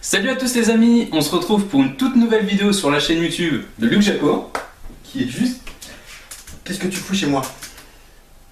Salut à tous les amis, on se retrouve pour une toute nouvelle vidéo sur la chaîne YouTube de Luc Jaco. Qui est juste... Qu'est-ce que tu fous chez moi?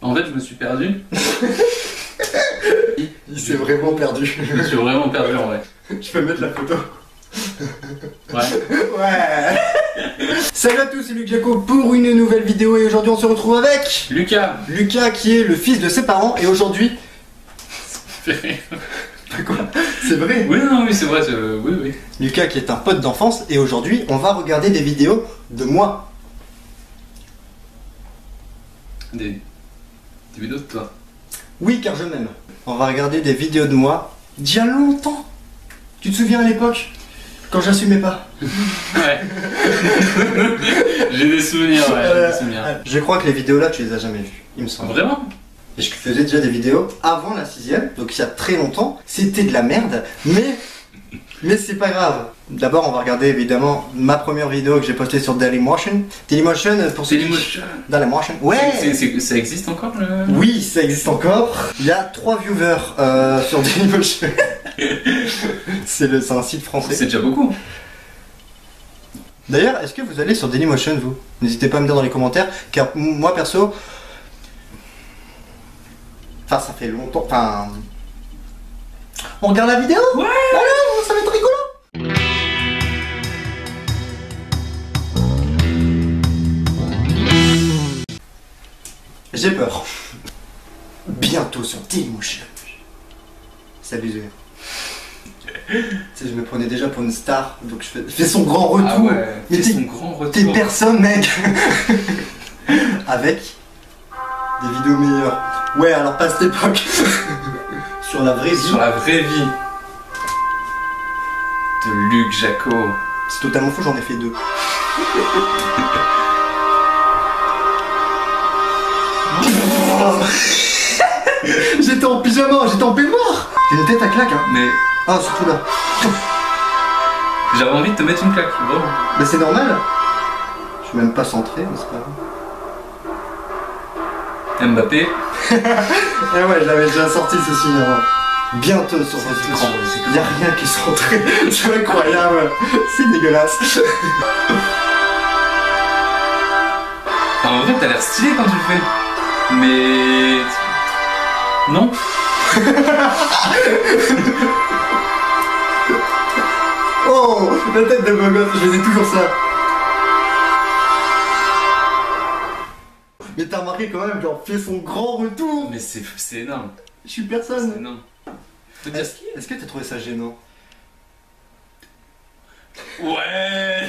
En fait je me suis perdu. Il s'est vraiment perdu. Je me suis vraiment perdu en vrai. Je peux mettre la photo. Ouais. Ouais. Salut à tous, c'est Luc Jaco pour une nouvelle vidéo et aujourd'hui on se retrouve avec... Lucas. Lucas qui est le fils de ses parents et aujourd'hui... Quoi? C'est vrai? Oui, non, oui, c'est vrai, oui. Lucas qui est un pote d'enfance et aujourd'hui on va regarder des vidéos de moi. Des vidéos de toi. Oui, car je m'aime. On va regarder des vidéos de moi d'il y a longtemps. Tu te souviens à l'époque? Quand j'assumais pas. Ouais. J'ai des souvenirs, ouais, j'ai des souvenirs. Je crois que les vidéos là tu les as jamais vues, il me semble. Vraiment? Et je faisais déjà des vidéos avant la 6ème, donc il y a très longtemps. C'était de la merde, mais c'est pas grave. D'abord on va regarder évidemment ma première vidéo que j'ai postée sur Dailymotion. Dailymotion pour ceux Dailymotion. Dailymotion. Ouais. Ça existe encore le... Oui, ça existe encore. Il y a 3 viewers sur Dailymotion. C'est un site français. C'est déjà beaucoup. D'ailleurs, est-ce que vous allez sur Dailymotion vous? N'hésitez pas à me dire dans les commentaires, car moi perso... Enfin, ça fait longtemps... Enfin... On regarde la vidéo? Ouais. Alors, ça va être rigolo. J'ai peur. Bientôt sur Dailymotion. C'est abusé. Tu sais, je me prenais déjà pour une star, donc je fais son grand retour. Ah ouais, mais son grand retour. T'es personne, mec. Avec des vidéos meilleures. Ouais, alors pas cette époque. Sur la vraie vie. Sur la vraie vie. De Luc Jaco. C'est totalement faux, j'en ai fait 2. J'étais en pyjama, j'étais en peignoir. J'ai une tête à claque, hein. Mais Ah, surtout là. j'avais envie de te mettre une claque, vraiment. Mais c'est normal. Je suis même pas centré, mais c'est pas grave. Mbappé. Eh ouais, je l'avais déjà sorti ceci. Hein. Bientôt sur votre écran. Il n'y a rien qui est centré. C'est incroyable. C'est dégueulasse. En vrai, t'as l'air stylé quand tu le fais. Mais... Non. Oh, la tête de mon gosse, je faisais toujours ça. Mais t'as remarqué quand même, genre, fait son grand retour. Mais c'est énorme. Je suis C'est personne. énorme. Faut dire ce qu'il y Est-ce que t'as trouvé ça gênant? a. Ouais.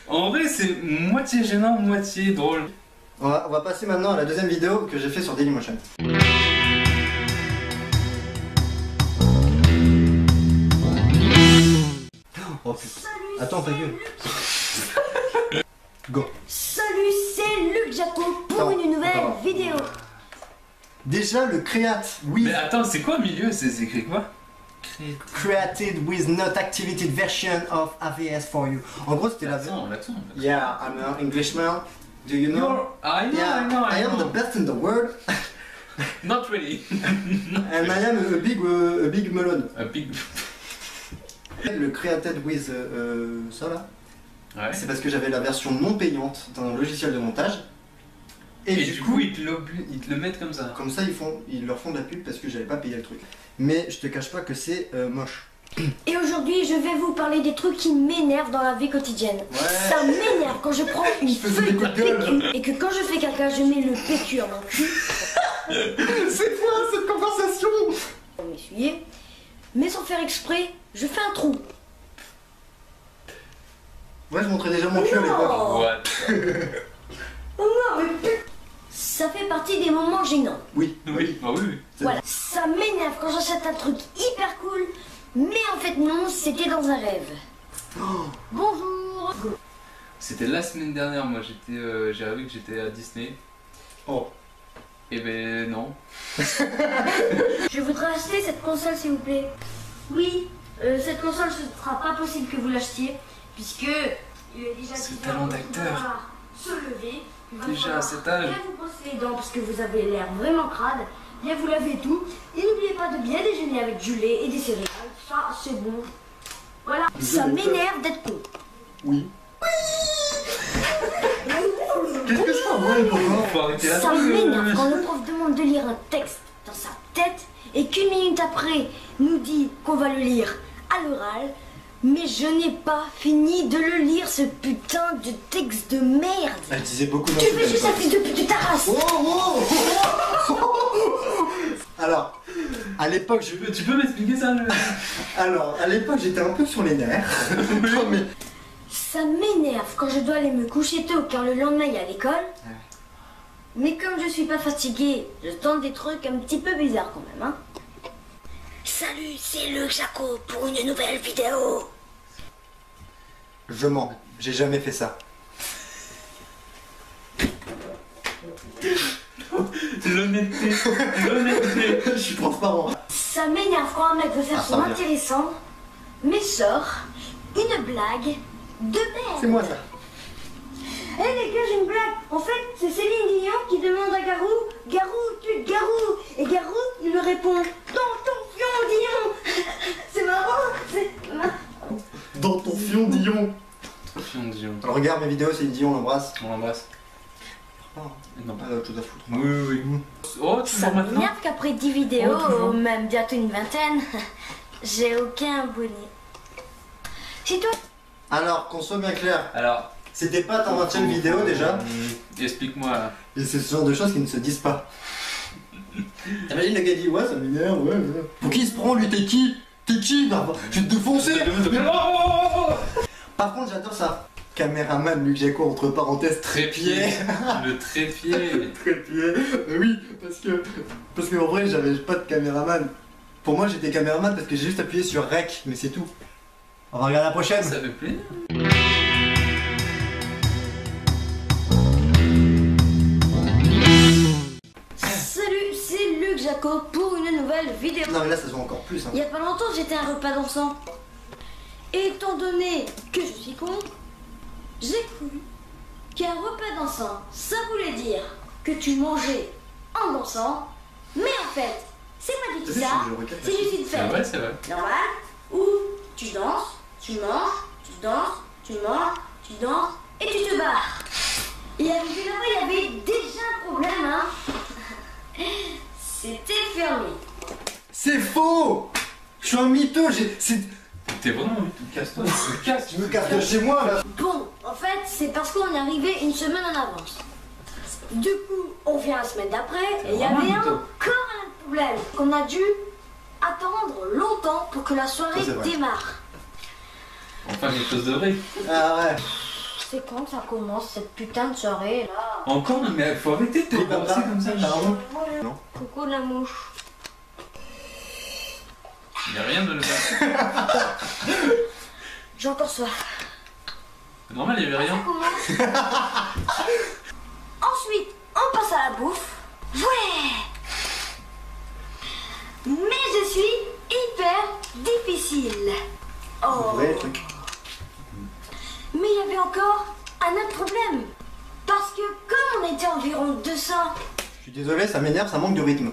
En vrai, c'est moitié gênant, moitié drôle. On va passer maintenant à la deuxième vidéo que j'ai fait sur Dailymotion. Oh putain. Attends, ta gueule. Go. Salut, c'est Luc Jaco pour Attends, une nouvelle attends. vidéo. Déjà le create, oui. Mais attends, c'est quoi au milieu? C'est écrit quoi? Created with not activated version of AVS for you. En gros, c'était la version. L'accent. Yeah, I'm an Englishman. Do you know? I know, Yeah, I am the best in the world. Not really. And I am a big melon. A big... Le created with ça là, Ouais. c'est parce que j'avais la version non payante d'un logiciel de montage. Et du coup, ils te le mettent comme ça. Comme ça, ils leur font de la pub parce que j'avais pas payé le truc. Mais je te cache pas que c'est moche. Et aujourd'hui, je vais vous parler des trucs qui m'énervent dans la vie quotidienne. Ouais. Ça m'énerve quand je prends une faisais feuille des de coups de gueule. PQ et que quand je fais caca, je mets le PQ en mon cul C'est quoi cette conversation? pour m'essuyer. Mais sans faire exprès, je fais un trou. Ouais, je montrais déjà mon cul à l'époque. Oh. What? Oh non, mais ça fait partie des moments gênants. Oui, Oui, bah oui. Voilà, ça m'énerve quand j'achète un truc hyper cool, mais en fait non, c'était dans un rêve. Bonjour. C'était la semaine dernière, moi j'ai rêvé que j'étais à Disney. Oh. Et ben non. Je voudrais acheter cette console s'il vous plaît. Oui, cette console ce ne sera pas possible que vous l'achetiez, puisque il est déjà Ce 10 talent heures, d'acteur. il va falloir se lever. Il va Déjà à falloir cet âge. bien vous brosser les dents parce que vous avez l'air vraiment crade. bien vous lavez tout. Et n'oubliez pas de bien déjeuner avec du lait et des céréales. Ça, c'est bon. Voilà. Ça m'énerve d'être con. Oui. Qu'est-ce que ça ouais, Faut arrêter la Ça drogue, m'énerve quand le prof demande de lire un texte dans sa tête et qu'une minute après nous dit qu'on va le lire à l'oral. Mais je n'ai pas fini de le lire, ce putain de texte de merde. Elle disait beaucoup Tu fais juste un fils de pute de ta race. Alors, à l'époque, Tu peux m'expliquer ça Alors, à l'époque, j'étais un peu sur les nerfs. Non, mais... Ça m'énerve quand je dois aller me coucher tôt car le lendemain il y a l'école. Mais comme je suis pas fatiguée, je tente des trucs un petit peu bizarres quand même, hein. Salut, c'est Luc Jaco pour une nouvelle vidéo. Je mens, j'ai jamais fait ça. L'honnêteté. Je suis transparent. Ça m'énerve quand un mec veut faire Ah, ça son revient. intéressant, mais sort une blague de C'est merde. moi ça. Eh les gars, j'ai une blague. En fait, c'est Céline Dion qui demande à Garou, Garou, tu te Garou. Et Garou, il lui répond, dans ton fion, Dion. C'est marrant, c'est marrant. Dans ton fion, Dion. Dion. Alors, regarde mes vidéos, c'est Dion, on l'embrasse. On l'embrasse. Non. Pas d'autre chose à foutre. Oui. Oh, tu Ça vois maintenant. m'énerve qu'après 10 vidéos, Oh, toujours. ou même bientôt une vingtaine, j'ai aucun abonné. C'est toi. Alors, qu'on soit bien clair, Alors. c'était pas ta 20e vidéo déjà. Explique-moi là. Et c'est ce genre de choses qui ne se disent pas. T'imagines le gars dit ouais ça m'énerve, ouais. Pour qui il se prend lui, t'es qui? T'es qui? Non, je vais te défoncer. Par contre j'adore ça. Caméraman Luc Jaco entre parenthèses trépied. Le trépied. Trépied. Oui, parce que en vrai j'avais pas de caméraman. Pour moi j'étais caméraman parce que j'ai juste appuyé sur rec, mais c'est tout. On va regarder la prochaine. Ça fait plaisir. Salut, c'est Luc Jaco pour une nouvelle vidéo. Non mais là ça se voit encore plus. Hein. Il y a pas longtemps, j'étais à un repas dansant. Et étant donné que je suis con, j'ai cru qu'un repas dansant, ça voulait dire que tu mangeais en dansant. Mais en fait, c'est pas du tout ça. C'est juste une C'est fête vrai, c'est vrai. normale où tu danses, tu manges, tu danses, tu manges, tu danses et tu te barres. Et là-bas, il y avait déjà un problème, hein. C'était fermé. C'est faux. Je suis un mytheux, T'es vraiment casse-toi. Casse, tu me casses de chez moi là. Bon, en fait, c'est parce qu'on est arrivé une semaine en avance. Du coup, on vient la semaine d'après et il y vraiment avait mytho. encore un problème qu'on a dû attendre longtemps pour que la soirée Ça, c'est vrai. démarre. Enfin, quelque chose de vrai. Ah ouais. C'est quand que ça commence cette putain de soirée là? Encore, mais faut arrêter de te Oui, papa, brosser comme ça. pardon. Non. Coucou la mouche. Y'a rien de le faire. J'ai encore soif. C'est normal, y'avait Ça rien. commence. Ensuite, on passe à la bouffe. Ouais. Mais je suis hyper difficile. Oh. Vrai truc. Mais il y avait encore un autre problème. Parce que comme on était environ 200, Je suis désolé, ça m'énerve, ça manque de rythme.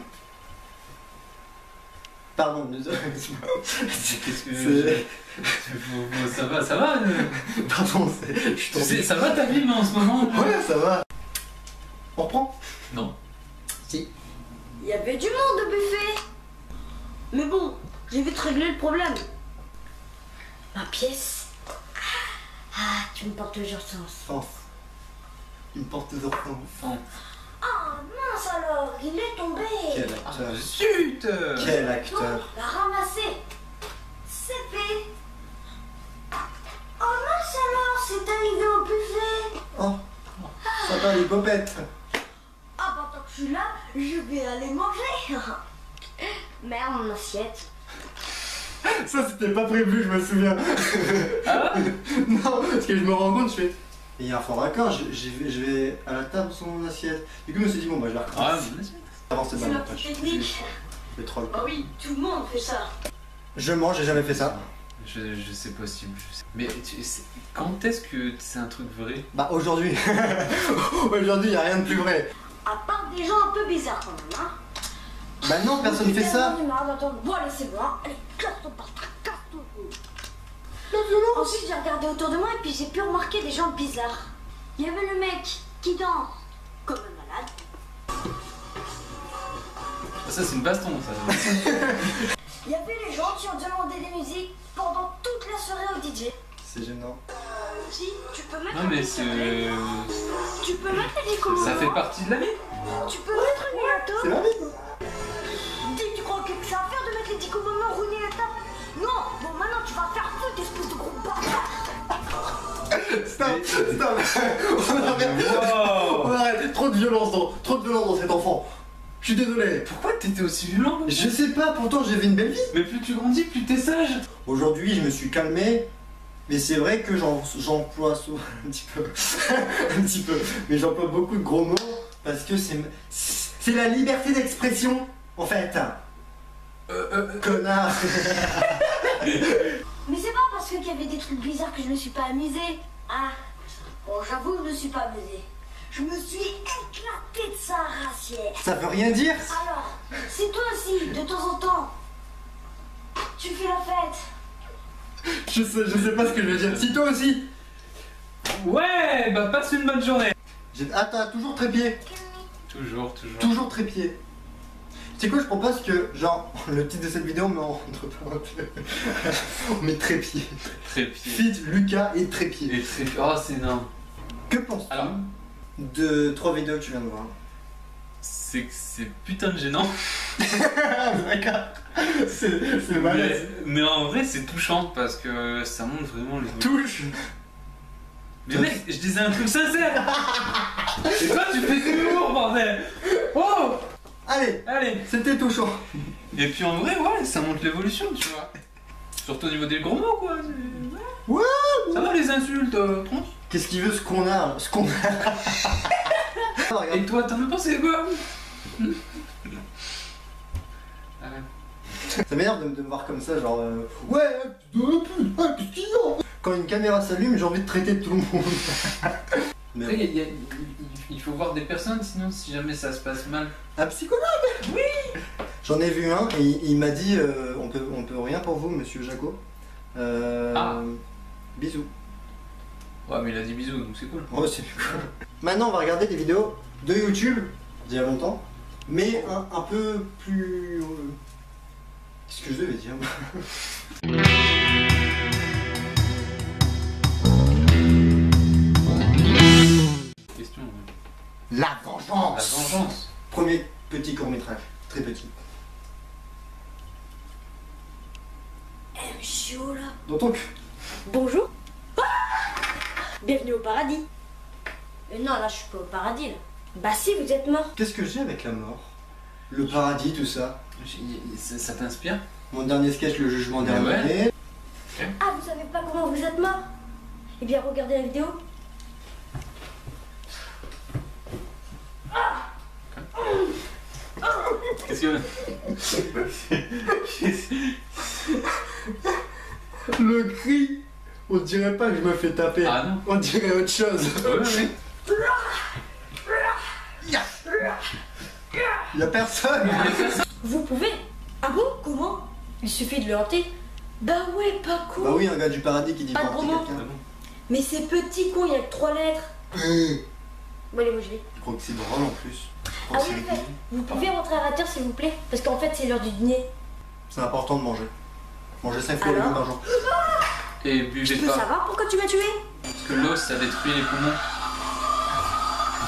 Pardon, désolé. Qu'est-ce que C'est- ça va. Pardon, je suis tombé. Ça va ta vie, mais en ce moment. Ouais, ça va. On reprend? Non. Si. il y avait du monde au buffet. Mais bon, j'ai vite réglé le problème. Ma pièce. Ah, tu me portes toujours sens. Sens. Une porte de enfant. Ah mince alors, il est tombé. Quel acteur. Zut. Quel Donc, acteur. la ramasser. C'est fait. Oh mince alors, c'est arrivé au buffet. Oh. Ça va les popettes. Ah bah tant que je suis là, je vais aller manger. Merde, mon assiette. Ça c'était pas prévu, je me souviens. Ah Non, parce que je me rends compte, je fais. Il y a un fort raccord, je vais à la table sans mon assiette. Du coup, je me suis dit, bon, bah, je vais Ah, recommencer. Avance, c'est C'est bon, la après, petite je- technique. je vais troll. Bah oui, tout le monde fait ça. Je mange, j'ai jamais fait ça. je sais possible. Mais quand est-ce que c'est un truc vrai? Bah, aujourd'hui. Aujourd'hui, il y a rien de plus vrai. À part des gens un peu bizarres quand même, hein. Bah non, personne fait ça. J'en ai marre d'attendre. Bon, allez, c'est bon. Hein. Allez, casse-toi par terre, casse-toi. La violence. Ensuite, j'ai regardé autour de moi et puis j'ai pu remarquer des gens bizarres. Il y avait le mec qui danse comme un malade. Ça, c'est une baston, ça. Il y avait les gens qui ont demandé des musiques pendant toute la soirée au DJ. C'est gênant. Si, tu peux mettre Non, un mais petit carré. Tu peux mettre les commandements. Ça fait partie de la vie. Tu peux mettre une C'est gâteau. la vie. Dis, tu crois que ça va faire de mettre les 10 commandements rouler la table? Non. Bon, maintenant tu vas faire foutre, espèce de gros bâtard. Stop. On arrête. Trop de violence dans cet enfant. Je suis désolé. Pourquoi t'étais aussi violent? Je sais pas, pourtant j'ai fait une belle vie. Mais plus tu grandis, plus t'es sage. Aujourd'hui, je me suis calmé, mais c'est vrai que j'emploie souvent un petit peu, un petit peu, mais j'emploie beaucoup de gros mots parce que c'est la liberté d'expression, en fait. Connard. Mais c'est pas parce qu'il y avait des trucs bizarres que je me suis pas amusée. Ah, bon, j'avoue, je me suis pas amusée. Je me suis éclatée de sa racière. Ça veut rien dire. Alors, si toi aussi, de temps en temps, tu fais la fête. Je sais pas ce que je veux dire. Si toi aussi. Ouais, bah passe une bonne journée. Ah, t'as toujours trépied. Toujours. Toujours trépied. Tu sais quoi, je propose que, genre, le titre de cette vidéo, on met entre parenthèses. On met trépied. Trépied. Fit, Lucas et trépied. Et trépied. Oh, c'est énorme. Que penses-tu Alors, de 3 vidéos que tu viens de voir? c'est que c'est putain de gênant. D'accord. C'est malaise. Mais en vrai, c'est touchant parce que ça montre vraiment les. Touche. Mais mec, je disais un truc sincère. Et toi, tu fais de l'humour, bordel. Oh. Allez, c'était touchant. Et puis en vrai, ouais, ça montre l'évolution, tu vois. Surtout au niveau des gros mots, quoi. Ouais. Ça va les insultes, tronche. Qu'est-ce qu'il veut, ce qu'on a? Regarde. Et toi, t'en as pensé quoi? Ça m'énerve de me voir comme ça, genre ouais, qu'est-ce qu'il y a? Quand une caméra s'allume, j'ai envie de traiter tout le monde. Mais Après, il faut voir des personnes, sinon si jamais ça se passe mal. un psychologue. Oui. J'en ai vu un et il m'a dit on peut rien pour vous, monsieur Jaco. Bisous. Ouais, mais il a dit bisous, donc c'est cool. Oh, c'est cool. Maintenant, on va regarder des vidéos de YouTube d'il y a longtemps, mais un peu plus. Qu'est-ce que je devais dire? Question. La La vengeance. vengeance. Premier petit court-métrage, très petit. Chaud là. Dans ton cul. Bonjour. Bienvenue au paradis. Non, là, je suis pas au paradis, là. Bah si, vous êtes mort. Qu'est-ce que j'ai avec la mort? Le paradis, tout ça. Ça t'inspire? Mon dernier sketch, le jugement Mais dernier. Ah, vous savez pas comment vous êtes mort? Eh bien, regardez la vidéo. Qu'est-ce que. Le cri, on dirait pas que je me fais taper. Ah non. On dirait autre chose. Ouais. Y'a personne. Vous pouvez? Ah bon? Comment? Il suffit de le hanter. Bah ouais, pas con. Bah oui, un gars du paradis qui dit Pas de pas gros mots. quelqu'un. Mais c'est petit con, il y a que 3 lettres. Bon, allez, moi je vais. Je crois que c'est drôle en plus. Je crois Ah que oui, c'est- en fait, vous pouvez rentrer à la terre s'il vous plaît? Parce qu'en fait, c'est l'heure du dîner. C'est important de manger. Manger 5 fois de Alors légumes par jour. Et Je buvez peux pas. savoir pourquoi tu m'as tué? Parce que l'eau, ça détruit les poumons.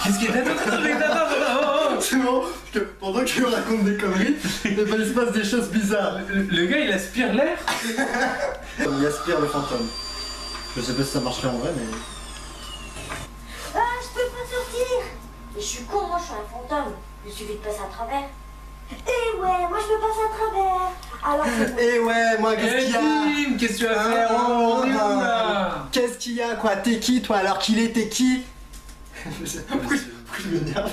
Qu'est-ce qu'il y a? Attends. C'est bon, parce que pendant qu'il raconte des conneries, eh ben, il se passe des choses bizarres. Le gars, il aspire l'air. Il aspire le fantôme. Je sais pas si ça marcherait en vrai, mais. Ah, je peux pas sortir. Mais je suis con, moi je suis un fantôme. Il suffit de passer à travers. Eh ouais, moi je peux passer à travers. Alors c'est bon. Eh ouais, moi, qu'est-ce qu'il y a? Bim, qu'est-ce que tu vas faire? On est où, là? Qu'est-ce qu'il y a, quoi? T'es qui, toi? Alors qu'il est, t'es qui? Pourquoi je m'énerve?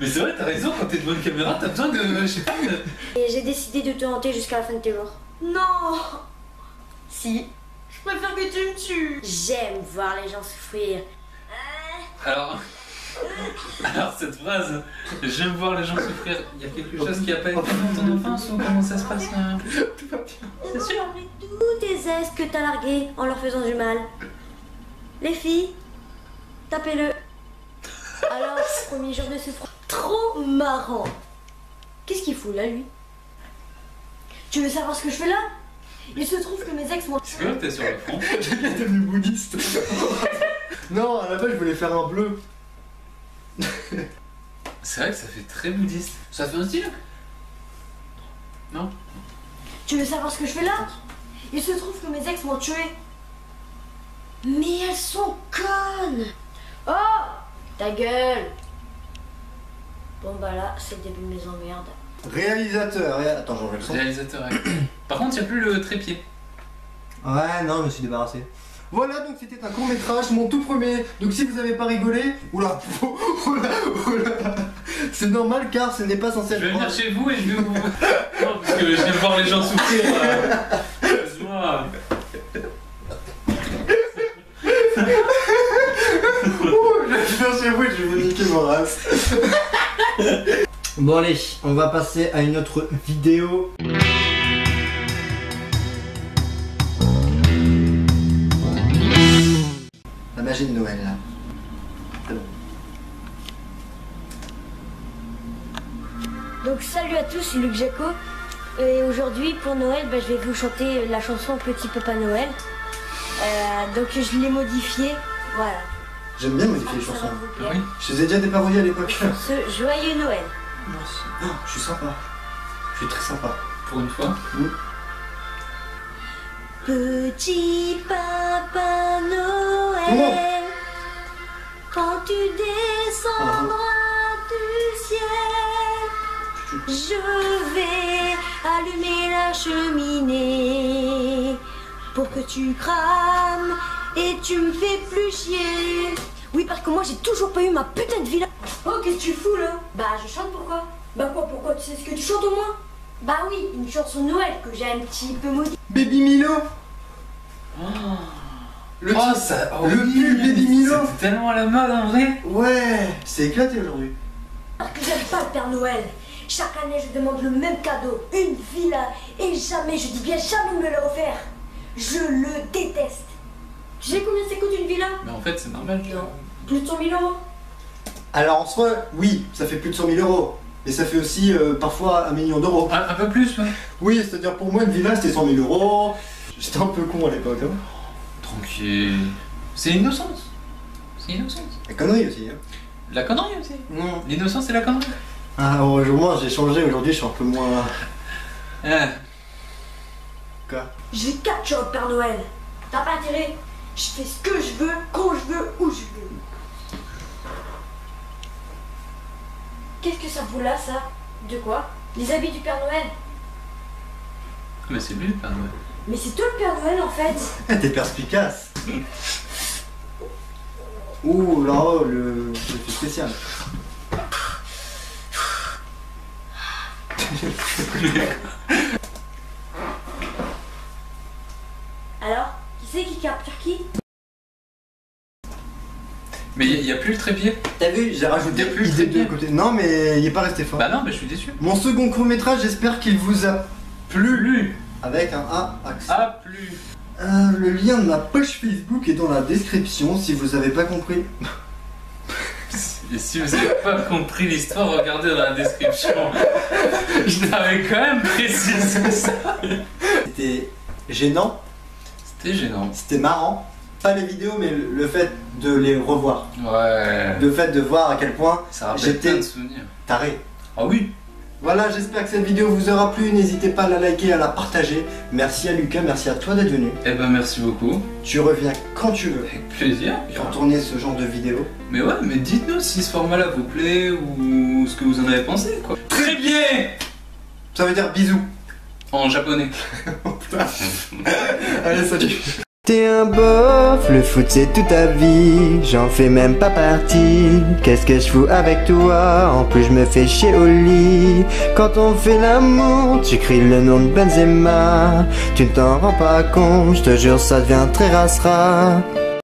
Mais c'est vrai, t'as raison, quand t'es devant une caméra, t'as besoin de. Je sais pas. Et j'ai décidé de te hanter jusqu'à la fin de tes jours. Non. Si. Je préfère que tu me tues. J'aime voir les gens souffrir. Alors, Alors cette phrase, j'aime voir les gens souffrir. Il y a quelque chose qui a pas été dans ton enfance ou comment ça se passe là? Tout va bien. C'est sûr. Tous tes ex que t'as largués en leur faisant du mal. Les filles, tapez-le. Alors, premier jour de souffrance. Trop marrant. Qu'est-ce qu'il fout là, lui? Tu veux savoir ce que je fais là? Il se trouve que mes ex m'ont... C'est quoi que t'es sur le front? J'ai bien devenu bouddhiste. Non, à la base, je voulais faire un bleu. C'est vrai que ça fait très bouddhiste. Ça fait un style? Non? Tu veux savoir ce que je fais là? Il se trouve que mes ex m'ont tué. Mais elles sont connes. Oh, ta gueule. Bon bah là, c'est le début de mes emmerdes. Réalisateur, attends, j'enlève le son. Réalisateur, ouais. Par contre, il n'y a plus le trépied. Ouais, non, je me suis débarrassé. Voilà, donc c'était un court métrage, mon tout premier. Donc si vous avez pas rigolé, oula, oula, oula, c'est normal car ce n'est pas censé être... Je vais venir chez vous et je vais vous... Non, parce que je viens voir les gens souffrir. Excuse-moi. Je vais venir chez vous et je vais vous niquer mon race. Bon allez, on va passer à une autre vidéo. La magie de Noël là. C'est bon. Donc salut à tous, c'est Luc Jaco. Et aujourd'hui pour Noël, je vais vous chanter la chanson Petit Papa Noël. Donc je l'ai modifiée, voilà. J'aime bien modifier les chansons. Oui. Je faisais déjà des parodies à l'époque. Ce joyeux Noël. Merci. Oh, je suis sympa. Je suis très sympa. Pour une fois. Petit Papa Noël, quand tu descendras du ciel, je vais allumer la cheminée pour que tu crames et tu me fais plus chier. Oui, parce que moi j'ai toujours pas eu ma putain de villa. Oh, qu'est-ce que tu fous là? Bah, je chante pourquoi? Bah, quoi, pourquoi? Tu sais ce que tu chantes au moins? Bah, oui, une chanson de Noël que j'ai un petit peu maudit. Baby Milo. Oh, Le oh petit- ça... oh, le oui, pull Baby Milo. C'était tellement à la mode en vrai. Ouais, c'est éclaté aujourd'hui. Parce que j'aime pas le Père Noël. Chaque année, je demande le même cadeau, une villa, et jamais, je dis bien jamais, me l'a offert. Je le déteste. Tu sais combien ça coûte une villa? Mais en fait, c'est normal. Non. Plus de 100 000 euros. Alors en soi, oui, ça fait plus de 100 000 euros. Mais ça fait aussi parfois 1 million d'euros. Un peu plus, ouais. Oui, c'est-à-dire pour moi, une villa c'était 100 000 euros. J'étais un peu con à l'époque. Hein. Tranquille. C'est innocence. C'est innocence. La connerie aussi. Hein. La connerie aussi. Non. L'innocence et la connerie. Ah, heureusement, j'ai changé. Aujourd'hui, je suis un peu moins. Ah. Quoi? Je vais capturer le Père Noël. T'as pas intérêt. Je fais ce que je veux, quand je veux, où je veux. Qu'est-ce que ça vaut là, ça? De quoi? Les habits du Père Noël. Mais c'est lui le Père Noël. Mais c'est toi le Père Noël en fait. T'es perspicace. Ouh là, le fait spécial. Alors, qui c'est qui capture qui? Mais il n'y a plus le trépied. T'as vu, j'ai rajouté plus idée très de côté. Non, mais il est pas resté fort. Bah non, mais je suis déçu. Mon second court métrage, j'espère qu'il vous a plu. Plus. Avec un A accent. Ah, plus. Le lien de ma page Facebook est dans la description si vous avez pas compris. Et si vous n'avez pas compris l'histoire, regardez dans la description. Je l'avais quand même précisé ça. C'était gênant, C'était gênant. c'était marrant. Pas les vidéos, mais le fait de les revoir. Ouais. Le fait de voir à quel point Ça rappelle j'étais plein de souvenirs. taré. Ah oui. Voilà, j'espère que cette vidéo vous aura plu. N'hésitez pas à la liker, à la partager. Merci à Lucas, merci à toi d'être venu. Eh ben merci beaucoup. Tu reviens quand tu veux Avec plaisir. pour tourner ce genre de vidéo. Mais ouais, mais dites-nous si ce format-là vous plaît ou ce que vous en avez pensé, quoi. Très bien. Ça veut dire bisous. En japonais. Allez, salut. T'es un bof, le foot c'est toute ta vie, j'en fais même pas partie. Qu'est-ce que je fous avec toi? En plus je me fais chier au lit. Quand on fait l'amour, tu cries le nom de Benzema. Tu ne t'en rends pas compte, je te jure ça devient très rasera.